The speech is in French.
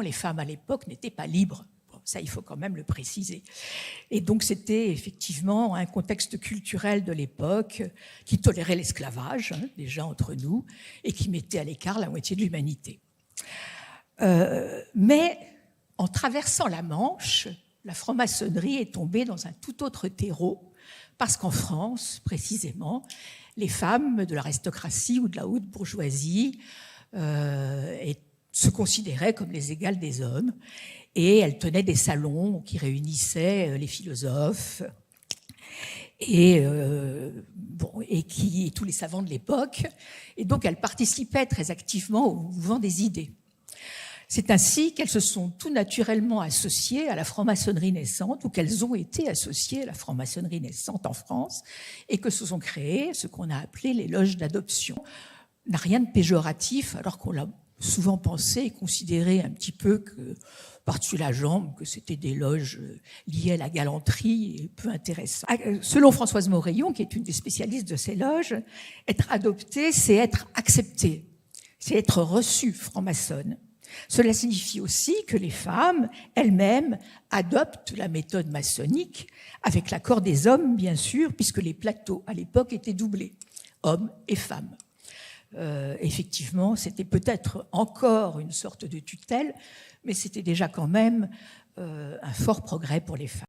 les femmes à l'époque n'étaient pas libres. Bon, ça, il faut quand même le préciser. Et donc, c'était effectivement un contexte culturel de l'époque qui tolérait l'esclavage, déjà entre nous, et qui mettait à l'écart la moitié de l'humanité. Mais en traversant la Manche, la franc-maçonnerie est tombée dans un tout autre terreau, parce qu'en France, précisément, les femmes de l'aristocratie ou de la haute bourgeoisie se considéraient comme les égales des hommes, et elles tenaient des salons qui réunissaient les philosophes et tous les savants de l'époque, et donc elles participaient très activement au mouvement des idées. C'est ainsi qu'elles se sont tout naturellement associées à la franc-maçonnerie naissante, ou qu'elles ont été associées à la franc-maçonnerie naissante en France, et que se sont créées ce qu'on a appelé les loges d'adoption. N'a rien de péjoratif, alors qu'on l'a souvent pensé et considéré un petit peu que, par-dessus la jambe, que c'était des loges liées à la galanterie et peu intéressantes. Selon Françoise Moreillon, qui est une des spécialistes de ces loges, être adopté, c'est être accepté, c'est être reçu franc-maçonne. Cela signifie aussi que les femmes elles-mêmes adoptent la méthode maçonnique, avec l'accord des hommes, bien sûr, puisque les plateaux à l'époque étaient doublés, hommes et femmes. Effectivement, c'était peut-être encore une sorte de tutelle, mais c'était déjà quand même un fort progrès pour les femmes.